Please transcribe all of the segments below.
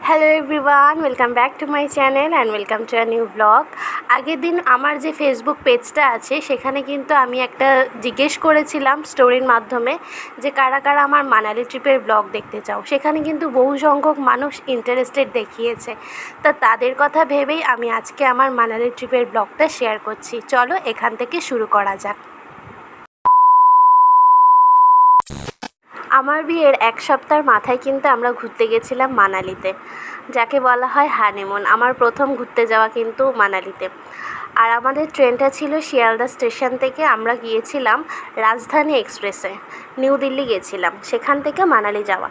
Hello everyone, welcome back to my channel and welcome to a new blog. আগের দিন আমার যে Facebook পেজটা আছে সেখানে কিন্তু আমি একটা জিজ্ঞেস করেছিলাম স্টোরির মাধ্যমে যে কারা কারা আমার মানালি ট্রিপের ব্লগ দেখতে চাও। সেখানে কিন্তু বহু সংখ্যক মানুষ ইন্টারেস্টেড দেখিয়েছে। তা তাদের কথা ভেবেই আমি আজকে আমার মানালি ট্রিপের ব্লগটা শেয়ার করছি। চলো এখান থেকে শুরু করা যাক। আমার বিয়ের এক সপ্তাহের মাথায় কিন্তু আমরা ঘুরতে গেছিলাম মানালিতে, যাকে বলা হয় হানিমুন। আমার প্রথম ঘুরতে যাওয়া কিন্তু মানালিতে। আর আমাদের ট্রেনটা ছিল শিয়ালদা স্টেশন থেকে আমরা গিয়েছিলাম রাজধানী এক্সপ্রেসে, নিউ দিল্লি গেছিলাম, সেখান থেকে মানালি যাওয়া।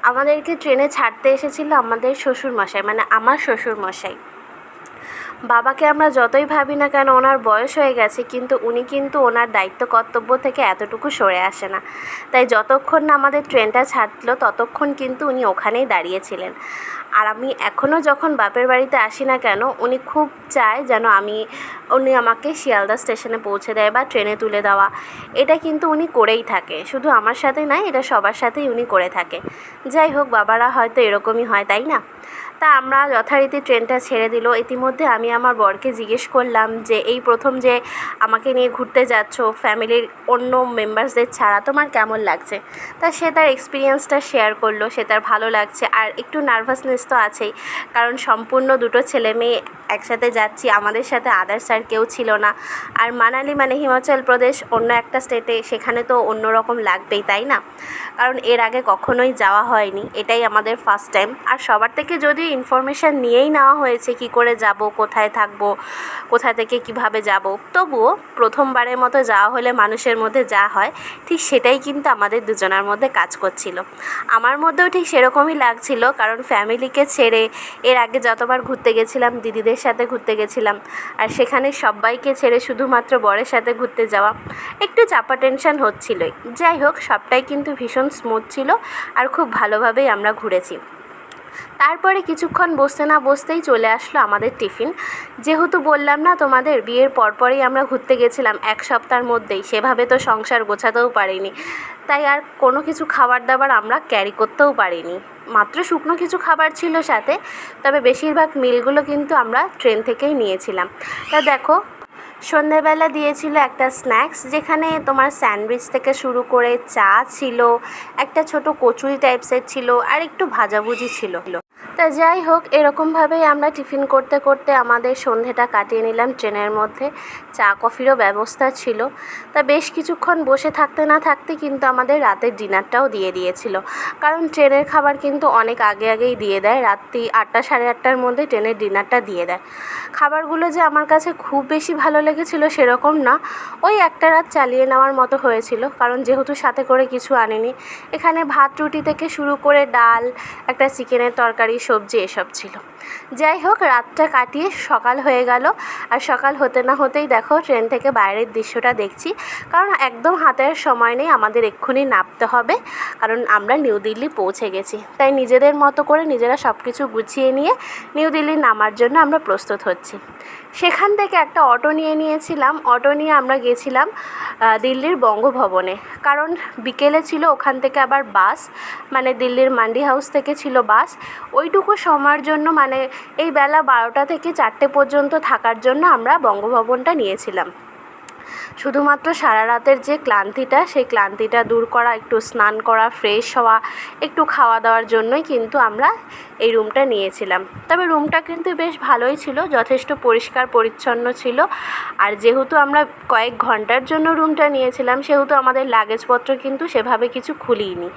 আমাদেরকে ট্রেনে ছাড়তে এসেছিল আমাদের শ্বশুরমশাই, মানে আমার শ্বশুরমশাই। বাবাকে আমরা যতই ভাবি না কেন ওনার বয়স হয়ে গেছে, কিন্তু উনি কিন্তু ওনার দায়িত্ব কর্তব্য থেকে এতটুকু সরে আসে না। তাই যতক্ষণ না আমাদের ট্রেনটা ছাড়লো ততক্ষণ কিন্তু উনি ওখানেই দাঁড়িয়েছিলেন। আর আমি এখনও যখন বাপের বাড়িতে আসি না কেন উনি খুব চায় যেন উনি আমাকে শিয়ালদা স্টেশনে পৌঁছে দেয় বা ট্রেনে তুলে দেওয়া। এটা কিন্তু উনি করেই থাকে, শুধু আমার সাথে নয়, এটা সবার সাথেই উনি করে থাকে। যাই হোক, বাবারা হয়তো এরকমই হয়, তাই না? তা আমরা যথারীতি ট্রেনটা ছেড়ে দিল। ইতিমধ্যে আমি আমার বরকে জিজ্ঞেস করলাম যে এই প্রথম যে আমাকে নিয়ে ঘুরতে যাচ্ছ ফ্যামিলির অন্য মেম্বার্সদের ছাড়া, তোমার কেমন লাগছে? তা সে তার এক্সপিরিয়েন্সটা শেয়ার করলো, সে তার ভালো লাগছে। আর একটু নার্ভাসনেস তো আছেই, কারণ সম্পূর্ণ দুটো ছেলে মেয়ে একসাথে যাচ্ছি, আমাদের সাথে আদার্স আর কেউ ছিল না। আর মানালি মানে হিমাচল প্রদেশ, অন্য একটা স্টেটে, সেখানে তো অন্য রকম লাগবেই, তাই না? কারণ এর আগে কখনোই যাওয়া হয়নি, এটাই আমাদের ফার্স্ট টাইম। আর সবার থেকে যদি ইনফরমেশান নিয়েই নেওয়া হয়েছে কী করে যাব, কোথায় থাকবো, কোথা থেকে কিভাবে যাব, তবুও প্রথমবারের মতো যাওয়া হলে মানুষের মধ্যে যা হয় ঠিক সেটাই কিন্তু আমাদের দুজনার মধ্যে কাজ করছিল। আমার মধ্যেও ঠিক সেরকমই লাগছিল, কারণ ফ্যামিলিকে ছেড়ে এর আগে যতবার ঘুরতে গেছিলাম দিদিদের সাথে ঘুরতে গেছিলাম, আর সেখানে সবাইকে ছেড়ে শুধুমাত্র বরের সাথে ঘুরতে যাওয়া একটু চাপা টেনশন হচ্ছিলই। যাই হোক, সবটাই কিন্তু ভীষণ স্মুথ ছিল আর খুব ভালোভাবেই আমরা ঘুরেছি। তারপরে কিছুক্ষণ বসতে না বসতেই চলে আসলো আমাদের টিফিন। যেহেতু বললাম না তোমাদের, বিয়ের পরপরই আমরা ঘুরতে গেছিলাম এক সপ্তাহের মধ্যেই, সেভাবে তো সংসার গোছাতেও পারিনি, তাই আর কোনো কিছু খাবার দাবার আমরা ক্যারি করতেও পারিনি। মাত্র শুকনো কিছু খাবার ছিল সাথে, তবে বেশিরভাগ মিলগুলো কিন্তু আমরা ট্রেন থেকেই নিয়েছিলাম। তা দেখো, সন্ধেবেলা দিয়েছিল একটা স্ন্যাক্স, যেখানে তোমার স্যান্ডউইচ থেকে শুরু করে চা ছিল, একটা ছোট কচুরি টাইপসের ছিল, আর একটু ভাজাভুজি ছিল। তা যাই হোক, এরকমভাবেই আমরা টিফিন করতে করতে আমাদের সন্ধেটা কাটিয়ে নিলাম ট্রেনের মধ্যে। চা কফিরও ব্যবস্থা ছিল। তা বেশ কিছুক্ষণ বসে থাকতে না থাকতে কিন্তু আমাদের রাতের ডিনারটাও দিয়ে দিয়েছিল, কারণ ট্রেনের খাবার কিন্তু অনেক আগে আগেই দিয়ে দেয়, রাত্রি 8টা সাড়ে 8টার মধ্যে ট্রেনের ডিনারটা দিয়ে দেয়। খাবারগুলো যে আমার কাছে খুব বেশি ভালো লেগেছিল সেরকম না, ওই একটা রাত চালিয়ে নেওয়ার মতো হয়েছিল, কারণ যেহেতু সাথে করে কিছু আনিনি। এখানে ভাত রুটি থেকে শুরু করে ডাল, একটা চিকেনের তরকারি, সবজি এসব ছিল। যাই হোক, রাতটা কাটিয়ে সকাল হয়ে গেল। আর সকাল হতে না হতেই দেখো ট্রেন থেকে বাইরের দৃশ্যটা দেখছি, কারণ একদম হাতে আর সময় নেই, আমাদের এক্ষুনি নামতে হবে, কারণ আমরা নিউ দিল্লি পৌঁছে গেছি। তাই নিজেদের মতো করে নিজেরা সব কিছু গুছিয়ে নিয়ে নিউ দিল্লি নামার জন্য আমরা প্রস্তুত হচ্ছি। সেখান থেকে একটা অটো নিয়েছিলাম। অটো নিয়ে আমরা গেছিলাম দিল্লির বঙ্গভবনে, কারণ বিকেলে ছিল ওখান থেকে আবার বাস, মানে দিল্লির মান্ডি হাউস থেকে ছিল বাস। ওইটুকু সময়ের জন্য, মানে এই বেলা 12টা থেকে 4টে পর্যন্ত থাকার জন্য আমরা বঙ্গভবনটা নিয়েছিলাম। শুধুমাত্র সারা রাতের যে ক্লান্তিটা, সেই ক্লান্তিটা দূর করা, একটু স্নান করা, ফ্রেশ হওয়া, একটু খাওয়া দাওয়ার জন্যই কিন্তু আমরা এই রুমটা নিয়েছিলাম। তবে রুমটা কিন্তু বেশ ভালোই ছিল, যথেষ্ট পরিষ্কার পরিচ্ছন্ন ছিল। আর যেহেতু আমরা কয়েক ঘন্টার জন্য রুমটা নিয়েছিলাম, সেহেতু আমাদের লাগেজপত্র কিন্তু সেভাবে কিছু খুলিনি,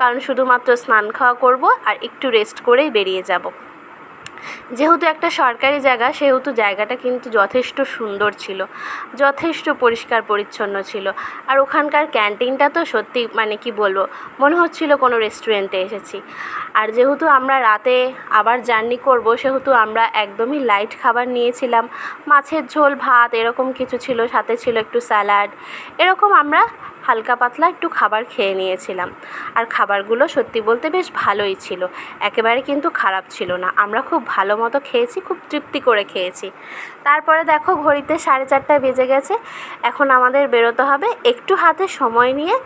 কারণ শুধুমাত্র স্নান খাওয়া করব আর একটু রেস্ট করেই বেরিয়ে যাব। যেহেতু একটা সরকারি জায়গা, সেহেতু জায়গাটা কিন্তু যথেষ্ট সুন্দর ছিল, যথেষ্ট পরিষ্কার পরিচ্ছন্ন ছিল। আর ওখানকার ক্যান্টিনটা তো সত্যি, মানে কি বলবো, মনে হচ্ছিল কোনো রেস্টুরেন্টে এসেছি। আর যেহেতু আমরা রাতে আবার জার্নি করব, সেহেতু আমরা একদমই লাইট খাবার নিয়েছিলাম, মাছের ঝোল, ভাত, এরকম কিছু ছিল, সাথে ছিল একটু স্যালাড, এরকম আমরা হালকা পাতলা একটু খাবার খেয়ে নিয়েছিলাম। আর খাবারগুলো সত্যি বলতে বেশ ভালোই ছিল, একেবারে কিন্তু খারাপ ছিল না। আমরা খুব ভালো মতো খেয়েছি, খুব তৃপ্তি করে খেয়েছি। তারপরে দেখো ঘড়িতে 4:30 বেজে গেছে, এখন আমাদের বেরোতে হবে। একটু হাতে সময় নিয়ে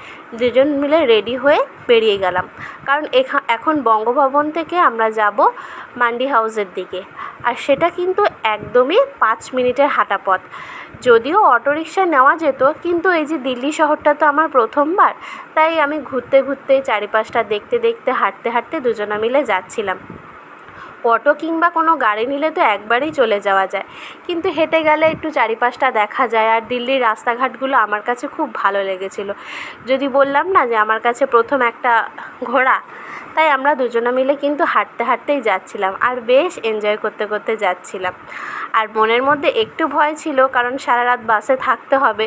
দুজন মিলে রেডি হয়ে বেরিয়ে গেলাম, কারণ এখন বঙ্গভবন থেকে আমরা যাব মান্ডি হাউসের দিকে। আর সেটা কিন্তু একদমই 5 মিনিটের হাঁটা পথ। যদিও অটোরিকশা নেওয়া যেত, কিন্তু এই যে দিল্লি শহরটা তো আমার প্রথমবার, তাই আমি ঘুরতে ঘুরতে চারিপাশটা দেখতে দেখতে হাঁটতে হাঁটতে দুজনা মিলে যাচ্ছিলাম। অটো কিংবা কোনো গাড়ি নিলে তো একবারেই চলে যাওয়া যায়, কিন্তু হেঁটে গেলে একটু চারিপাশটা দেখা যায়। আর দিল্লির রাস্তাঘাটগুলো আমার কাছে খুব ভালো লেগেছিল। যদি বললাম না যে আমার কাছে প্রথম একটা ঘোরা, তাই আমরা দুজনে মিলে কিন্তু হাঁটতে হাঁটতেই যাচ্ছিলাম আর বেশ এনজয় করতে করতে যাচ্ছিলাম। আর মনের মধ্যে একটু ভয় ছিল, কারণ সারা রাত বাসে থাকতে হবে,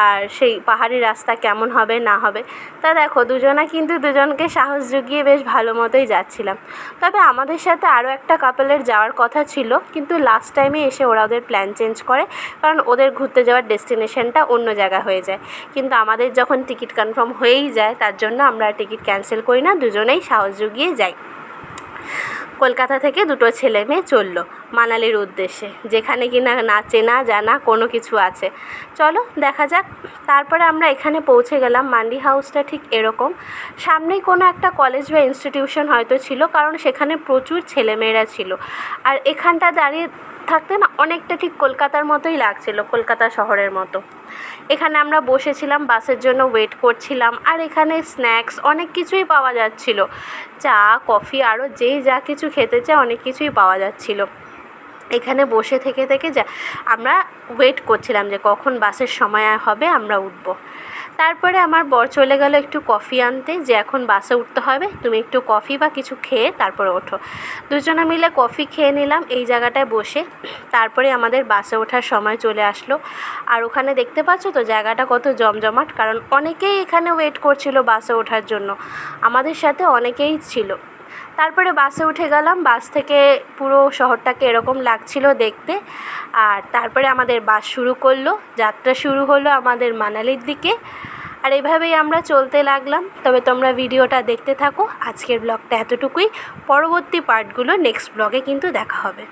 আর সেই পাহাড়ি রাস্তা কেমন হবে না হবে। তা দেখো, দুজনা কিন্তু দুজনকে সাহস জুগিয়ে বেশ ভালো মতোই যাচ্ছিলাম। তবে আমাদের সাথে আরও একটা কাপলের যাওয়ার কথা ছিল, কিন্তু লাস্ট টাইমে এসে ওরা ওদের প্ল্যান চেঞ্জ করে, কারণ ওদের ঘুরতে যাওয়ার ডেস্টিনেশনটা অন্য জায়গা হয়ে যায়। কিন্তু আমাদের যখন টিকিট কনফার্ম হয়েই যায়, তার জন্য আমরা টিকিট ক্যান্সেল করি না, দুজনেই সাহস জুগিয়ে যাই। কলকাতা থেকে দুটো ছেলে মেয়ে চললো মানালির উদ্দেশ্যে, যেখানে কিনা না চেনা জানা কোনো কিছু আছে। চলো দেখা যাক। তারপরে আমরা এখানে পৌঁছে গেলাম। মান্ডি হাউসটা ঠিক এরকম, সামনেই কোনো একটা কলেজ বা ইনস্টিটিউশন হয়তো ছিল, কারণ সেখানে প্রচুর ছেলেমেয়েরা ছিল। আর এখানটা দাঁড়িয়ে থাকতে না অনেকটা ঠিক কলকাতার মতোই লাগছিল, কলকাতা শহরের মতো। এখানে আমরা বসেছিলাম, বাসের জন্য ওয়েট করছিলাম। আর এখানে স্ন্যাক্স অনেক কিছুই পাওয়া যাচ্ছিল, চা কফি আরও যেই যা কিছু খেতে চায় অনেক কিছুই পাওয়া যাচ্ছিল। এখানে বসে থেকে থেকে আমরা ওয়েট করছিলাম যে কখন বাসের সময় হবে, আমরা উঠবো। তারপরে আমার বর চলে গেল একটু কফি আনতে, যে এখন বাসে উঠতে হবে, তুমি একটু কফি বা কিছু খেয়ে তারপরে ওঠো। দুজনে মিলে কফি খেয়ে নিলাম এই জায়গাটায় বসে। তারপরে আমাদের বাসে ওঠার সময় চলে আসলো। আর ওখানে দেখতে পাচ্ছ তো জায়গাটা কত জমজমাট, কারণ অনেকেই এখানে ওয়েট করছিল বাসে ওঠার জন্য, আমাদের সাথে অনেকেই ছিল। তারপরে বাসে উঠে গেলাম। বাস থেকে পুরো শহরটাকে এরকম লাগছিল দেখতে। আর তারপরে আমাদের বাস শুরু করলো, যাত্রা শুরু হলো আমাদের মানালির দিকে। আর এইভাবেই আমরা চলতে লাগলাম। তবে তোমরা ভিডিওটা দেখতে থাকো। আজকের ব্লগটা এতটুকুই, পরবর্তী পার্টগুলো নেক্সট ব্লগে কিন্তু দেখা হবে।